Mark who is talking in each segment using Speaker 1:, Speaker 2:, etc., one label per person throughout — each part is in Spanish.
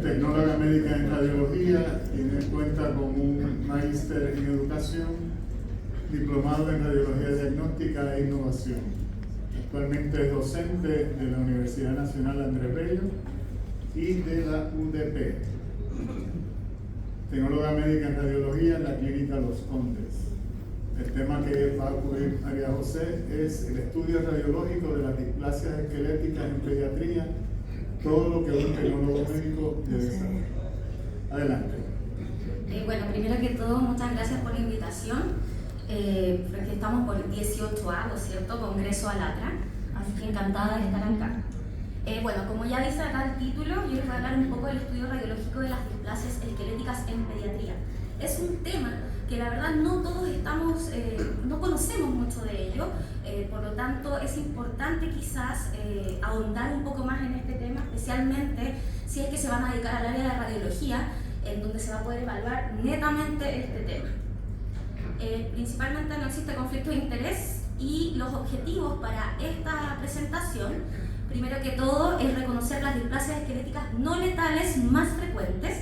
Speaker 1: tecnóloga médica en radiología, cuenta con un magíster en educación, diplomado en radiología diagnóstica e innovación. Actualmente es docente de la Universidad Nacional Andrés Bello y de la UDP. Tecnóloga médica en radiología en la Clínica Los Condes. El tema que va a cubrir María José es el estudio radiológico de las displasias esqueléticas en pediatría, todo lo que un tecnólogo médico debe saber. Adelante.
Speaker 2: Bueno, primero que todo, muchas gracias por la invitación, porque estamos por el 18A, ¿no es cierto?, Congreso ALATRA, así que encantada de estar acá. Bueno, como ya dice acá el título, yo les voy a hablar un poco del estudio radiológico de las displasias esqueléticas en pediatría. Es un tema que la verdad no todos no conocemos mucho de ello, por lo tanto es importante quizás ahondar un poco más en este tema, especialmente si es que se van a dedicar al área de radiología, en donde se va a poder evaluar netamente este tema. Principalmente no existe conflicto de interés y los objetivos para esta presentación, primero que todo, es reconocer las displasias esqueléticas no letales más frecuentes,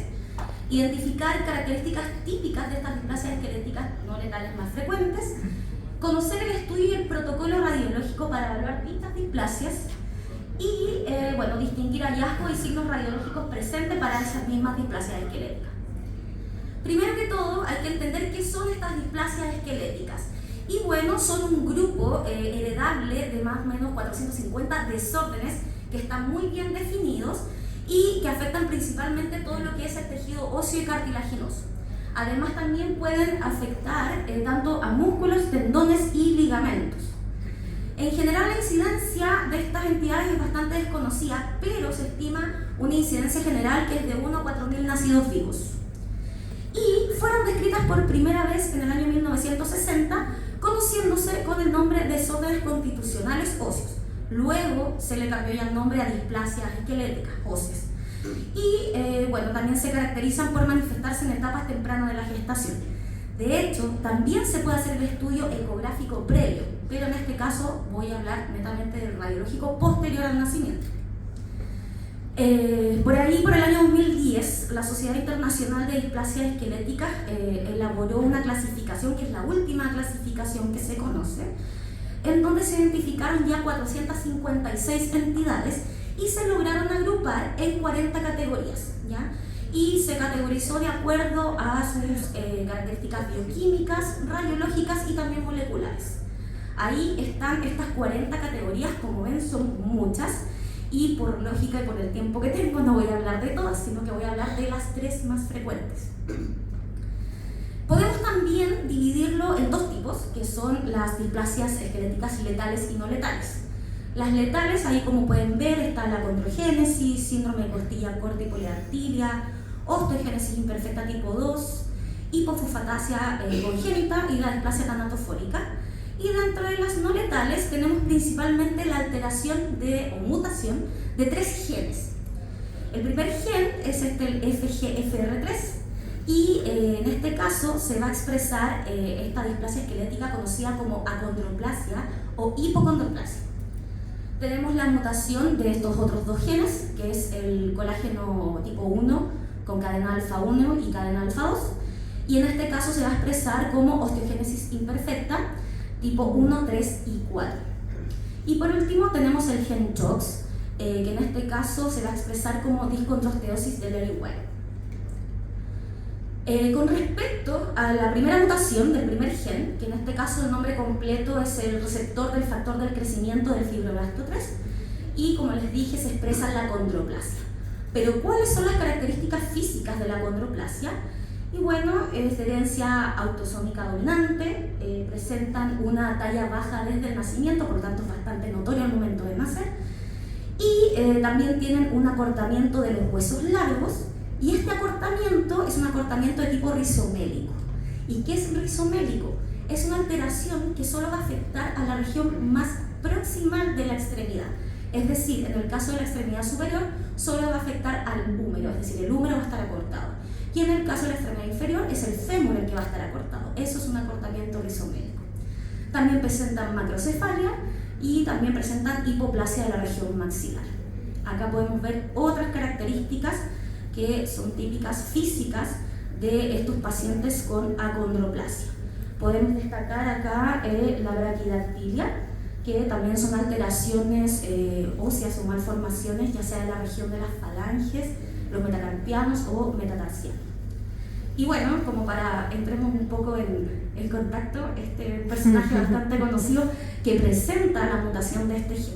Speaker 2: identificar características típicas de estas displasias esqueléticas no letales más frecuentes, conocer el estudio y el protocolo radiológico para evaluar dichas displasias y distinguir hallazgos y signos radiológicos presentes para esas mismas displasias esqueléticas. Primero que todo, hay que entender qué son estas displasias esqueléticas. Y bueno, son un grupo heredable de más o menos 450 desórdenes que están muy bien definidos y que afectan principalmente todo lo que es el tejido óseo y cartilaginoso. Además también pueden afectar tanto a músculos, tendones y ligamentos. En general la incidencia de estas entidades es bastante desconocida, pero se estima una incidencia general que es de 1 a 4.000 nacidos vivos. Y fueron descritas por primera vez en el año 1960, conociéndose con el nombre de desórdenes constitucionales óseos. Luego se le cambió ya el nombre a displasias esqueléticas óseas. Y también se caracterizan por manifestarse en etapas tempranas de la gestación. De hecho, también se puede hacer el estudio ecográfico previo, pero en este caso voy a hablar netamente del radiológico posterior al nacimiento. Por el año 2010, la Sociedad Internacional de Displasias Esqueléticas elaboró una clasificación, que es la última clasificación que se conoce, en donde se identificaron ya 456 entidades y se lograron agrupar en 40 categorías, ¿ya? Y se categorizó de acuerdo a sus características bioquímicas, radiológicas y también moleculares. Ahí están estas 40 categorías, como ven son muchas, y por lógica y por el tiempo que tengo no voy a hablar de todas, sino que voy a hablar de las 3 más frecuentes. Podemos también dividirlo en 2 tipos, que son las displasias esqueléticas letales y no letales. Las letales, ahí como pueden ver, está la condrogénesis, síndrome de costilla corta y poliartiria, osteogénesis imperfecta tipo 2, hipofosfatasia congénita y la displasia tanatofórica. Y dentro de las no letales tenemos principalmente la alteración o mutación de 3 genes. El primer gen es el FGFR3 y en este caso se va a expresar esta displasia esquelética conocida como acondroplasia o hipocondroplasia. Tenemos la mutación de estos otros 2 genes, que es el colágeno tipo 1 con cadena alfa 1 y cadena alfa 2, y en este caso se va a expresar como osteogénesis imperfecta tipo 1, 3 y 4. Y por último tenemos el gen CHOX, que en este caso se va a expresar como discontrosteosis de Leri-Weill. Con respecto a la primera mutación del primer gen, que en este caso el nombre completo es el receptor del factor del crecimiento del fibroblasto 3, y como les dije se expresa en la acondroplasia. Pero ¿cuáles son las características físicas de la acondroplasia? Y bueno, es de herencia autosómica dominante, presentan una talla baja desde el nacimiento, por lo tanto es bastante notorio al momento de nacer, y también tienen un acortamiento de los huesos largos, y este acortamiento es un acortamiento de tipo rizomélico. ¿Y qué es rizomélico? Es una alteración que solo va a afectar a la región más proximal de la extremidad. Es decir, en el caso de la extremidad superior, solo va a afectar al húmero, es decir, el húmero va a estar acortado. Y en el caso de la extremidad inferior, es el fémur el que va a estar acortado. Eso es un acortamiento rizomélico. También presentan macrocefalia y también presentan hipoplasia de la región maxilar. Acá podemos ver otras características que son típicas físicas de estos pacientes con acondroplasia. Podemos destacar acá la braquidactilia, que también son alteraciones óseas o malformaciones, ya sea en la región de las falanges, los metacarpianos o metatarsianos. Y bueno, como para entremos un poco en contacto, este personaje bastante conocido que presenta la mutación de este gen.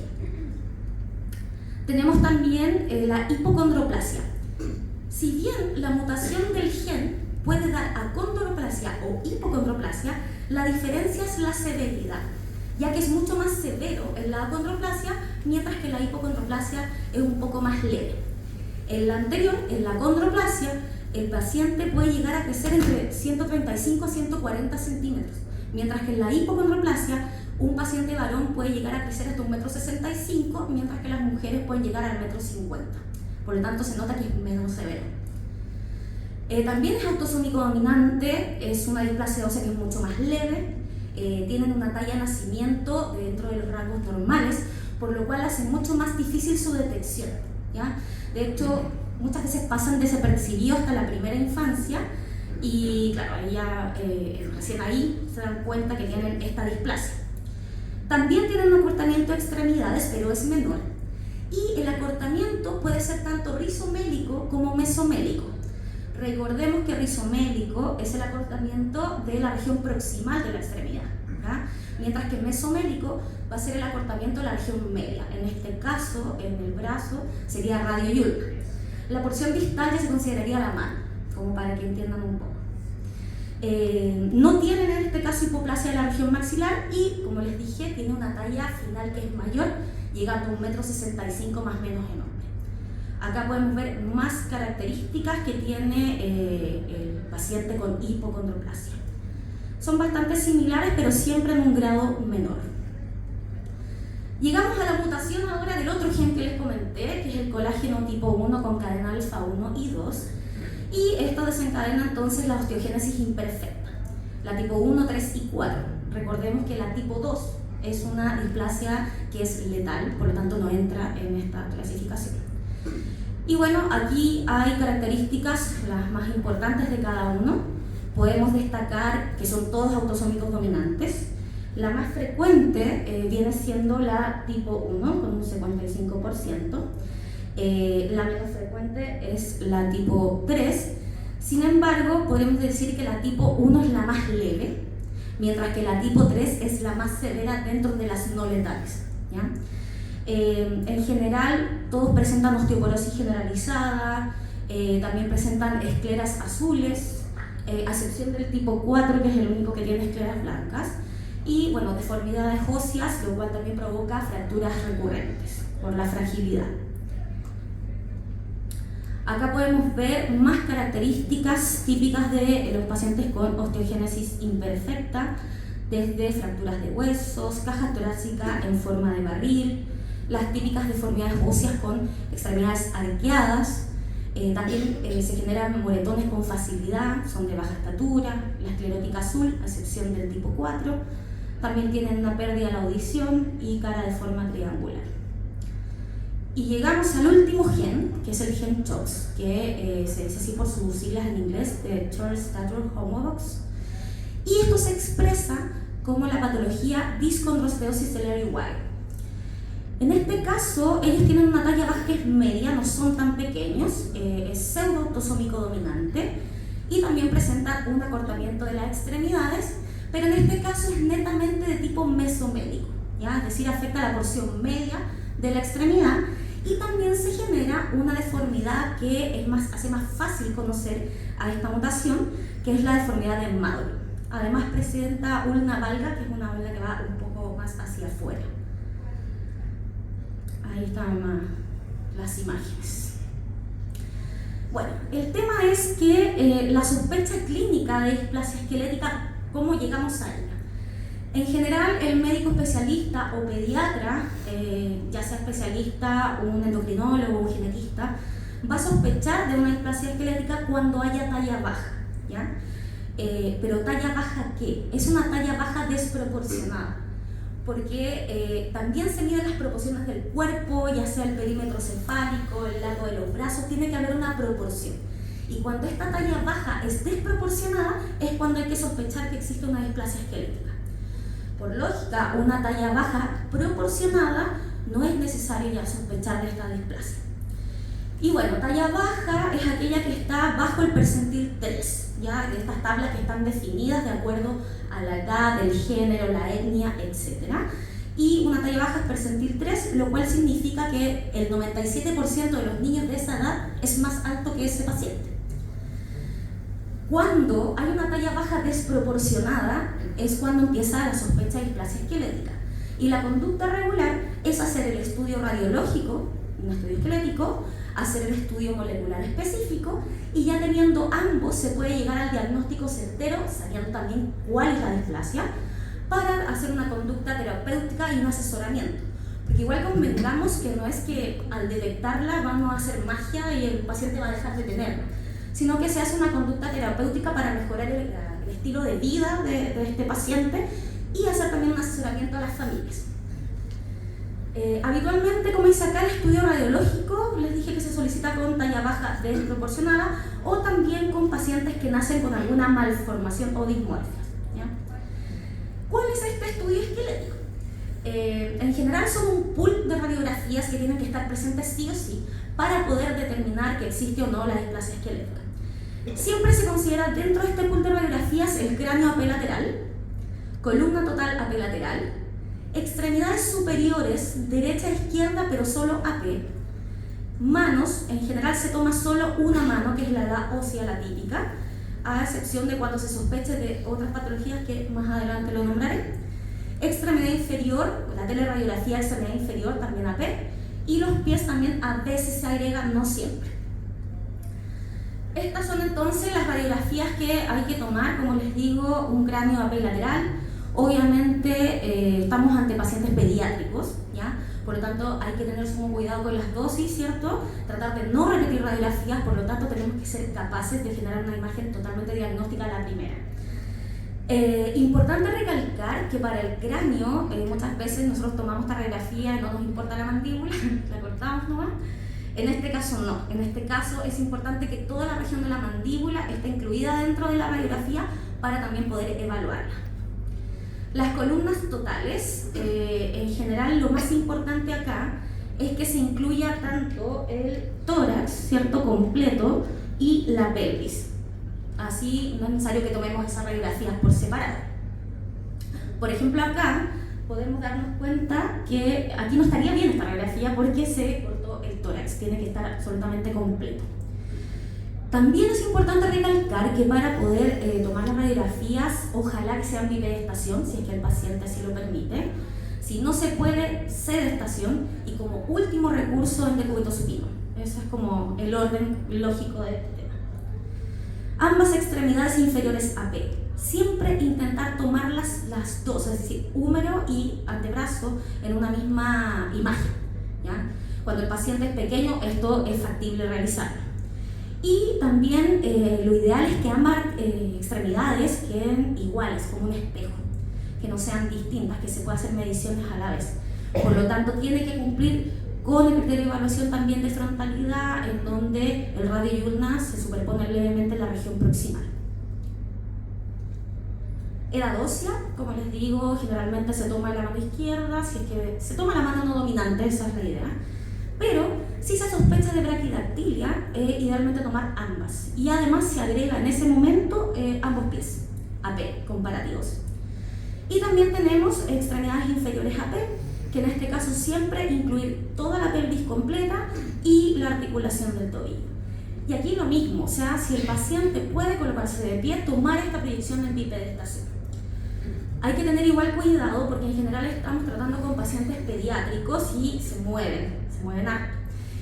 Speaker 2: Tenemos también la hipocondroplasia. Si bien la mutación del gen puede dar acondroplasia o hipocondroplasia, la diferencia es la severidad, ya que es mucho más severo en la acondroplasia, mientras que la hipocondroplasia es un poco más leve. En la anterior, en la acondroplasia, el paciente puede llegar a crecer entre 135 a 140 centímetros, mientras que en la hipocondroplasia, un paciente varón puede llegar a crecer hasta 1,65 m, mientras que las mujeres pueden llegar al 1,50 m. Por lo tanto, se nota que es menos severo. También es autosómico dominante, es una displasia ósea que es mucho más leve, tienen una talla de nacimiento dentro de los rangos normales, por lo cual hace mucho más difícil su detección, ¿ya? De hecho, muchas veces pasan desapercibidos hasta la primera infancia y claro, recién ahí se dan cuenta que tienen esta displasia. También tienen un acortamiento de extremidades, pero es menor. Y el acortamiento puede ser tanto rizomélico como mesomélico. Recordemos que rizomélico es el acortamiento de la región proximal de la extremidad, ¿verdad? Mientras que mesomélico va a ser el acortamiento de la región media. En este caso, en el brazo, sería radio y ulna. La porción distal ya se consideraría la mano, como para que entiendan un poco. No tienen en este caso hipoplasia de la región maxilar y, como les dije, tiene una talla final que es mayor, llegando a 1,65 m más o menos en hombre. Acá podemos ver más características que tiene el paciente con hipocondroplasia. Son bastante similares, pero siempre en un grado menor. Llegamos a la mutación ahora del otro gen que les comenté, que es el colágeno tipo 1 con cadena alfa 1 y 2, y esto desencadena entonces la osteogénesis imperfecta, la tipo 1, 3 y 4. Recordemos que la tipo 2 es una displasia que es letal, por lo tanto no entra en esta clasificación. Y bueno, aquí hay características las más importantes de cada uno. Podemos destacar que son todos autosómicos dominantes. La más frecuente viene siendo la tipo 1 con un 55%. La menos frecuente es la tipo 3. Sin embargo, podemos decir que la tipo 1 es la más leve, mientras que la tipo 3 es la más severa dentro de las no letales, ¿ya? En general, todos presentan osteoporosis generalizada, también presentan escleras azules, a excepción del tipo 4, que es el único que tiene escleras blancas, y bueno, deformidades óseas, lo cual también provoca fracturas recurrentes por la fragilidad. Acá podemos ver más características típicas de los pacientes con osteogénesis imperfecta, desde fracturas de huesos, caja torácica en forma de barril, las típicas deformidades óseas con extremidades arqueadas, también se generan moretones con facilidad, son de baja estatura, la esclerótica azul, a excepción del tipo 4, también tienen una pérdida de la audición y cara de forma triangular. Y llegamos al último gen, que es el gen CHOX, que se dice así por sus siglas en inglés, de Church Stature Homodox, y esto se expresa como la patología discondrosteosis del Lewy. En este caso, ellos tienen una talla baja que es media, no son tan pequeños, es pseudo-autosómico dominante y también presenta un acortamiento de las extremidades, pero en este caso es netamente de tipo mesomélico, ¿ya? Es decir, afecta a la porción media de la extremidad y también se genera una deformidad que hace más fácil conocer a esta mutación, que es la deformidad de Maddrey. Además presenta ulna valga, que es una valga que va un poco más hacia afuera. Ahí están las imágenes. Bueno, el tema es que la sospecha clínica de displasia esquelética, ¿cómo llegamos a ella? En general, el médico especialista o pediatra, ya sea especialista, un endocrinólogo o un genetista, va a sospechar de una displasia esquelética cuando haya talla baja, ¿ya? Pero talla baja, ¿qué? Es una talla baja desproporcionada. porque también se miden las proporciones del cuerpo, ya sea el perímetro cefálico, el largo de los brazos, tiene que haber una proporción. Y cuando esta talla baja es desproporcionada, es cuando hay que sospechar que existe una displasia esquelética. Por lógica, una talla baja proporcionada no es necesario ya sospechar de esta displasia. Y bueno, talla baja es aquella que está bajo el percentil 3, ya de estas tablas que están definidas de acuerdo a la edad, el género, la etnia, etc. Y una talla baja es percentil 3, lo cual significa que el 97% de los niños de esa edad es más alto que ese paciente. Cuando hay una talla baja desproporcionada es cuando empieza la sospecha de displasia esquelética. Y la conducta regular es hacer el estudio radiológico, un estudio esquelético, hacer el estudio molecular específico, y ya teniendo ambos se puede llegar al diagnóstico certero, sabiendo también cuál es la displasia, para hacer una conducta terapéutica y un asesoramiento. Porque igual convengamos que no es que al detectarla vamos a hacer magia y el paciente va a dejar de tenerla, sino que se hace una conducta terapéutica para mejorar el estilo de vida de este paciente y hacer también un asesoramiento a las familias. Habitualmente, como dice acá, el estudio radiológico, les dije que se solicita con talla baja desproporcionada o también con pacientes que nacen con alguna malformación o dismorfia. ¿Cuál es este estudio esquelético? En general son un pool de radiografías que tienen que estar presentes sí o sí para poder determinar que existe o no la displasia esquelética. Siempre se considera dentro de este pool de radiografías el cráneo apelateral, columna total apelateral, extremidades superiores, derecha e izquierda, pero solo AP. Manos, en general se toma solo una mano, que es la edad ósea, la típica, a excepción de cuando se sospeche de otras patologías que más adelante lo nombraré. Extremidad inferior, la teleradiografía de extremidad inferior, también AP. Y los pies también a veces se agregan, no siempre. Estas son entonces las radiografías que hay que tomar, como les digo, un cráneo AP lateral. Obviamente estamos ante pacientes pediátricos, ¿ya? Por lo tanto hay que tener sumo cuidado con las dosis, ¿cierto? Tratar de no repetir radiografías, por lo tanto tenemos que ser capaces de generar una imagen totalmente diagnóstica a la primera. Importante recalcar que para el cráneo muchas veces nosotros tomamos esta radiografía y no nos importa la mandíbula, la cortamos nomás. En este caso no, en este caso es importante que toda la región de la mandíbula esté incluida dentro de la radiografía para también poder evaluarla. Las columnas totales, en general lo más importante acá es que se incluya tanto el tórax, ¿cierto?, completo, y la pelvis. Así no es necesario que tomemos esas radiografías por separado. Por ejemplo, acá podemos darnos cuenta que aquí no estaría bien esta radiografía porque se cortó el tórax, tiene que estar absolutamente completo. También es importante recalcar que para poder tomar las radiografías, ojalá que sean bipedestación, si es que el paciente así lo permite. Si no se puede, sedestación, y como último recurso, en decúbito supino. Eso es como el orden lógico de este tema. Ambas extremidades inferiores AP. Siempre intentar tomarlas las dos, es decir, húmero y antebrazo en una misma imagen, ¿ya? Cuando el paciente es pequeño, esto es factible realizarlo. Y también lo ideal es que ambas extremidades queden iguales, como un espejo, que no sean distintas, que se pueda hacer mediciones a la vez. Por lo tanto, tiene que cumplir con el criterio de evaluación también de frontalidad, en donde el radio y ulna se superpone levemente en la región proximal. Edad ósea, como les digo, generalmente se toma la mano izquierda, si es que se toma la mano no dominante, esa es la idea. Pero si se sospecha de braquidactilia, idealmente tomar ambas. Y además se agrega en ese momento ambos pies, AP, comparativos. Y también tenemos extremidades inferiores AP, que en este caso siempre incluir toda la pelvis completa y la articulación del tobillo. Y aquí lo mismo, o sea, si el paciente puede colocarse de pie, tomar esta proyección en bipedestación. Hay que tener igual cuidado porque en general estamos tratando con pacientes pediátricos y se mueven harto.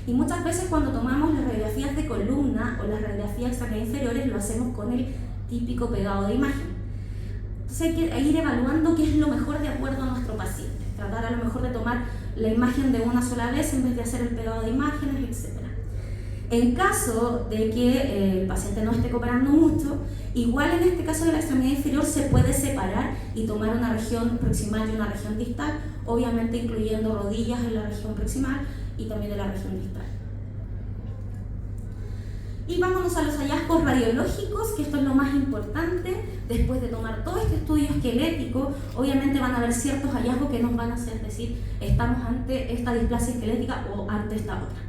Speaker 2: Y muchas veces cuando tomamos las radiografías de columna o las radiografías extremidades inferiores lo hacemos con el típico pegado de imagen. Entonces hay que ir evaluando qué es lo mejor de acuerdo a nuestro paciente. Tratar a lo mejor de tomar la imagen de una sola vez en vez de hacer el pegado de imágenes, etc. En caso de que el paciente no esté cooperando mucho, igual en este caso de la extremidad inferior se puede separar y tomar una región proximal y una región distal, obviamente incluyendo rodillas en la región proximal y también en la región distal. Y vámonos a los hallazgos radiológicos, que esto es lo más importante. Después de tomar todo este estudio esquelético, obviamente van a haber ciertos hallazgos que nos van a hacer decir estamos ante esta displasia esquelética o ante esta otra.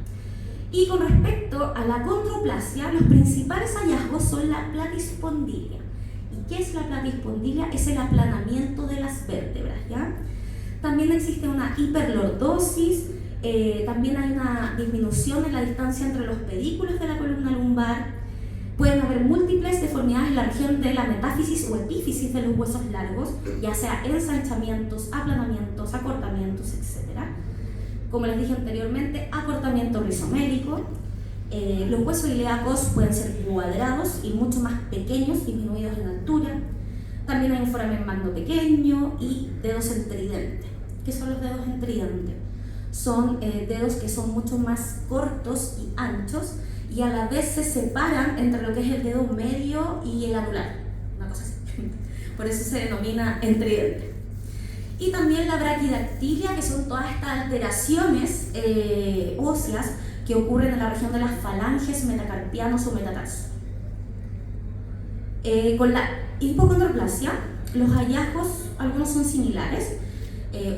Speaker 2: Y con respecto a la condroplasia, los principales hallazgos son la platispondilia. ¿Y qué es la platispondilia? Es el aplanamiento de las vértebras, ¿ya? También existe una hiperlordosis, también hay una disminución en la distancia entre los pedículos de la columna lumbar. Pueden haber múltiples deformidades en la región de la metáfisis o epífisis de los huesos largos, ya sea ensanchamientos, aplanamientos, acortamientos, etc. Como les dije anteriormente, acortamiento rizomérico. Los huesos ilíacos pueden ser cuadrados y mucho más pequeños, disminuidos en altura. También hay un foramen magno pequeño y dedos en tridente. ¿Qué son los dedos en tridente? Son dedos que son mucho más cortos y anchos y a la vez se separan entre lo que es el dedo medio y el anular, una cosa así. Por eso se denomina en tridente. Y también la braquidactilia, que son todas estas alteraciones óseas que ocurren en la región de las falanges, metacarpianos o metatarsos. Con la hipocondroplasia, los hallazgos, algunos son similares.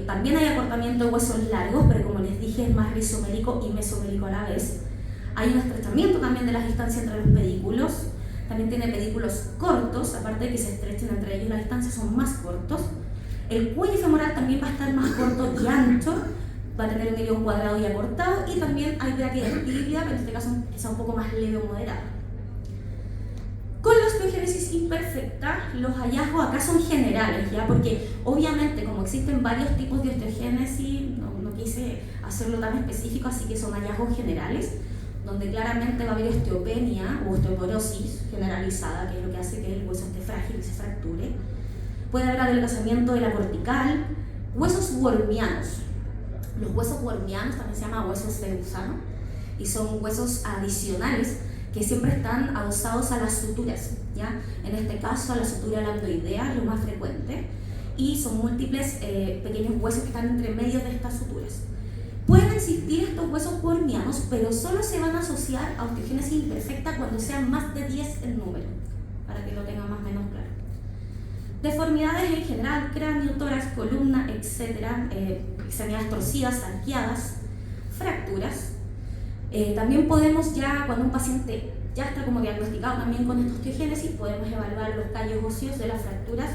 Speaker 2: También hay acortamiento de huesos largos, pero como les dije es más rizomérico y mesomérico a la vez. Hay un estrechamiento también de las distancias entre los pedículos. También tiene pedículos cortos, aparte de que se estrechen entre ellos, las distancias son más cortos. El cuello femoral también va a estar más corto y ancho, va a tener un ilion cuadrado y acortado, y también hay braquidactilia, pero en este caso es un poco más leve o moderado. Con la osteogénesis imperfecta, los hallazgos acá son generales, ¿ya? Porque obviamente como existen varios tipos de osteogénesis, no quise hacerlo tan específico, así que son hallazgos generales, donde claramente va a haber osteopenia o osteoporosis generalizada, que es lo que hace que el hueso esté frágil y se fracture. Puede haber adelgazamiento de la cortical, huesos wormianos. Los huesos wormianos también se llaman huesos de gusano y son huesos adicionales que siempre están adosados a las suturas, ¿ya? En este caso a la sutura lambdoidea es lo más frecuente y son múltiples pequeños huesos que están entre medio de estas suturas. Pueden existir estos huesos wormianos, pero solo se van a asociar a osteogénesis imperfecta cuando sean más de 10 en número, para que lo tengan más o menos claro. Deformidades en general, cráneo, tórax, columna, etc. Extremidades torcidas, arqueadas, fracturas. También podemos ya, cuando un paciente ya está como diagnosticado también con esta osteogénesis, podemos evaluar los callos óseos de las fracturas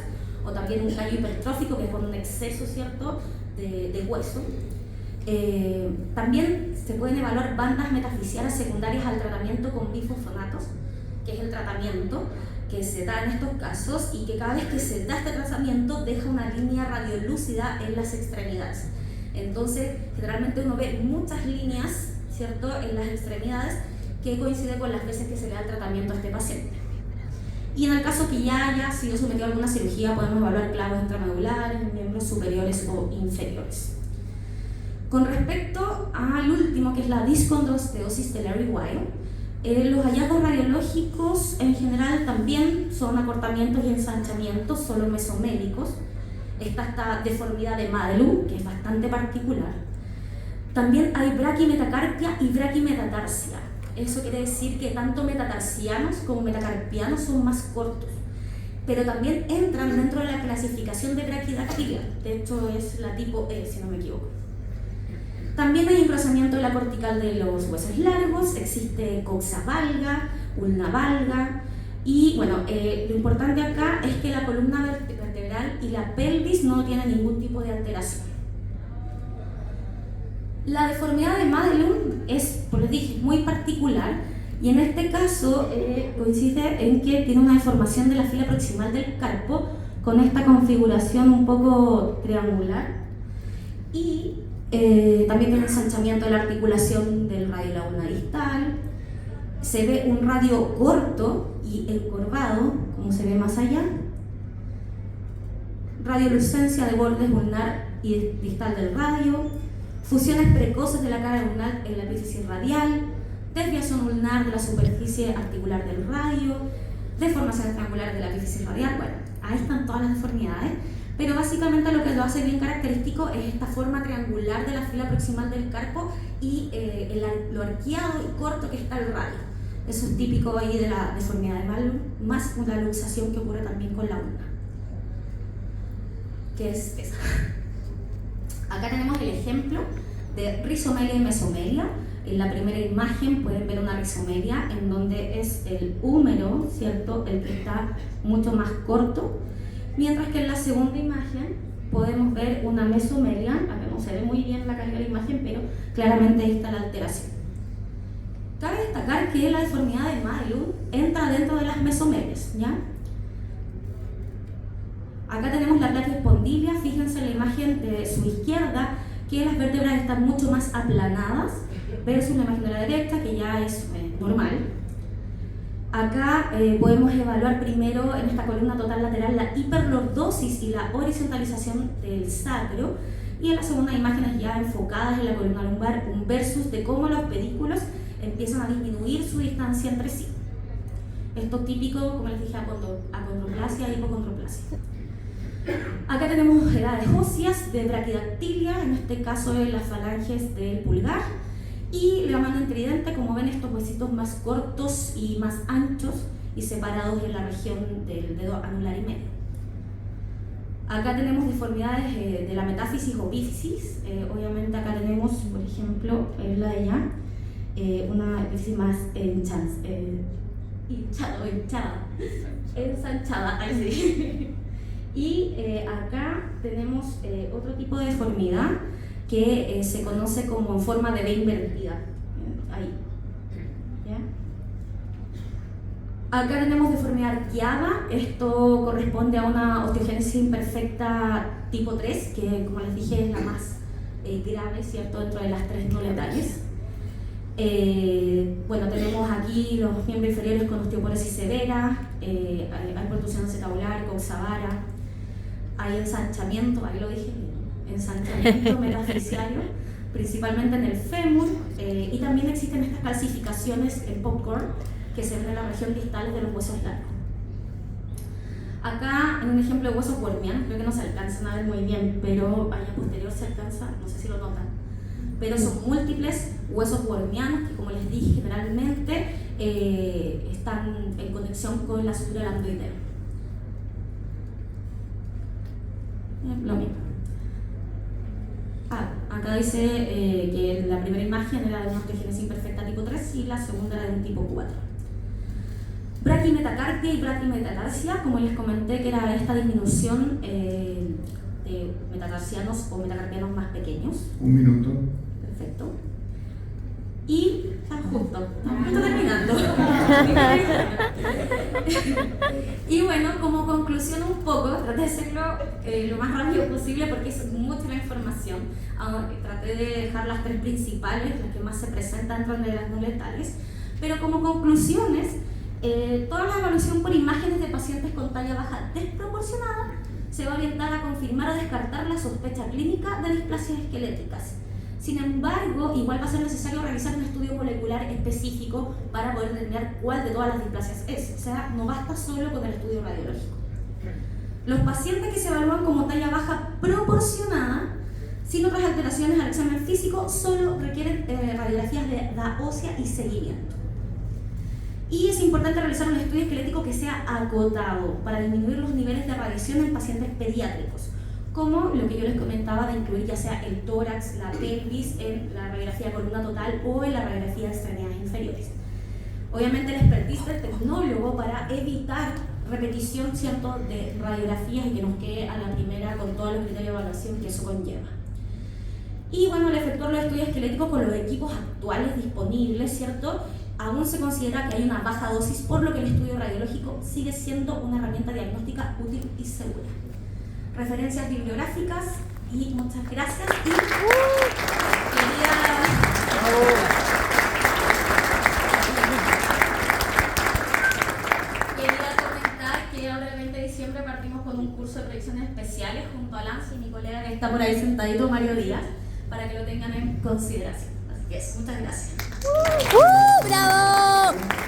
Speaker 2: o también un callo hipertrófico, que es por un exceso, ¿cierto?, de hueso. También se pueden evaluar bandas metafisiales secundarias al tratamiento con bifosfonatos, que es el tratamiento que se da en estos casos y que cada vez que se da este tratamiento deja una línea radiolúcida en las extremidades. Entonces, generalmente uno ve muchas líneas, ¿cierto?, en las extremidades que coincide con las veces que se le da el tratamiento a este paciente. Y en el caso que ya haya sido sometido a alguna cirugía, podemos evaluar clavos intramedulares, miembros superiores o inferiores. Con respecto al último, que es la discondrosteosis de Larry Weil, los hallazgos radiológicos en general también son acortamientos y ensanchamientos, solo mesoméricos. Está esta deformidad de Madelung, que es bastante particular. También hay braquimetacarpia y braquimetatarsia. Eso quiere decir que tanto metatarsianos como metacarpianos son más cortos, pero también entran dentro de la clasificación de braquidactilia. De hecho es la tipo E, si no me equivoco. También hay engrosamiento de la cortical de los huesos largos, existe coxa valga, ulna valga, y bueno, lo importante acá es que la columna vertebral y la pelvis no tienen ningún tipo de alteración. La deformidad de Madelung es, como les dije, muy particular, y en este caso coincide en que tiene una deformación de la fila proximal del carpo con esta configuración un poco triangular, y también tiene ensanchamiento de la articulación del radio y la ulna distal. Se ve un radio corto y encorvado, como se ve más allá. Radiolucencia de bordes ulnar y distal del radio. Fusiones precoces de la cara ulnar en la epífisis radial. desviación ulnar de la superficie articular del radio, deformación triangular de la epífisis radial. Bueno, ahí están todas las deformidades, pero básicamente lo que lo hace bien característico es esta forma triangular de la fila proximal del carpo y lo arqueado y corto que está el radio. Eso es típico ahí de la deformidad de Malum, más la luxación que ocurre también con la ulna, que es esa. Acá tenemos el ejemplo de rizomelia y mesomelia. En la primera imagen pueden ver una rizomelia en donde es el húmero, ¿cierto?, el que está mucho más corto, mientras que en la segunda imagen podemos ver una mesomelia. Acá no se ve muy bien la calidad de la imagen, pero claramente ahí está la alteración. Cabe destacar que la deformidad de Malum entra dentro de las mesomelias, ¿ya? Acá tenemos la placa espondilia. Fíjense en la imagen de su izquierda que las vértebras están mucho más aplanadas versus la imagen de la derecha, que ya es normal. Acá podemos evaluar primero en esta columna total lateral la hiperlordosis y la horizontalización del sacro, y en la segunda imágenes ya enfocadas en la columna lumbar un versus de cómo los pedículos empiezan a disminuir su distancia entre sí. Esto es típico, como les dije, acondroplasia y hipocondroplasia. Acá tenemos edades óseas de braquidactilia, en este caso en las falanges del pulgar, y la mano en tridente. Como ven, estos huesitos más cortos y más anchos y separados en la región del dedo anular y medio. Acá tenemos deformidades de la metáfisis o epífisis. Obviamente acá tenemos, por ejemplo, en la de ella, una epífisis más ensanchada, ahí sí. Y acá tenemos otro tipo de deformidad que se conoce como en forma de B invertida. Ahí. ¿Ya? Acá tenemos deformidad arqueada. Esto corresponde a una osteogénesis imperfecta tipo 3, que, como les dije, es la más grave, ¿cierto?, dentro de las 3 no letales. Bueno, tenemos aquí los miembros inferiores con osteoporosis severa, hay protrusión acetabular, coxavara, hay ensanchamiento, ahí lo dije, ensanchamiento metafisiario, principalmente en el fémur, y también existen estas calcificaciones en popcorn que se ven en la región distal de los huesos largos. Acá, en un ejemplo de huesos wormianos, creo que no se alcanzan a ver muy bien, pero allá posterior se alcanza, no sé si lo notan, pero son múltiples huesos wormianos que, como les dije, generalmente están en conexión con la sutura lambdoidea. Lo mismo. Acá dice que la primera imagen era de una osteogénesis imperfecta tipo 3 y la segunda era de un tipo 4. Brachymetacarpia y brachymetatarsia, como les comenté, que era esta disminución de metatarsianos o metacarpianos más pequeños.
Speaker 1: Un minuto.
Speaker 2: Perfecto. Y estamos justo terminando. Y bueno, como conclusión un poco, traté de hacerlo lo más rápido posible porque es mucha la información. Traté de dejar las 3 principales, las que más se presentan dentro de las no letales. Pero como conclusiones, toda la evaluación por imágenes de pacientes con talla baja desproporcionada se va a orientar a confirmar o descartar la sospecha clínica de displasias esqueléticas. Sin embargo, igual va a ser necesario realizar un estudio molecular específico para poder determinar cuál de todas las displasias es. O sea, no basta solo con el estudio radiológico. Los pacientes que se evalúan como talla baja proporcionada, sin otras alteraciones al examen físico, solo requieren radiografías de edad ósea y seguimiento. Y es importante realizar un estudio esquelético que sea acotado para disminuir los niveles de radiación en pacientes pediátricos, como lo que yo les comentaba de incluir ya sea el tórax, la pelvis en la radiografía de columna total o en la radiografía de extremidades inferiores. Obviamente el expertise del tecnólogo para evitar repetición, ¿cierto?, de radiografías y que nos quede a la primera con todos los criterios de evaluación que eso conlleva. Y bueno, al efectuar los estudios esqueléticos con los equipos actuales disponibles, ¿cierto?, aún se considera que hay una baja dosis, por lo que el estudio radiológico sigue siendo una herramienta diagnóstica útil y segura. Referencias bibliográficas y muchas gracias. Y quería comentar que ahora el 20 de diciembre partimos con un curso de proyecciones especiales junto a Lance y mi colega que está por ahí sentadito, Mario Díaz, para que lo tengan en consideración. Así que eso, muchas gracias.
Speaker 3: bravo!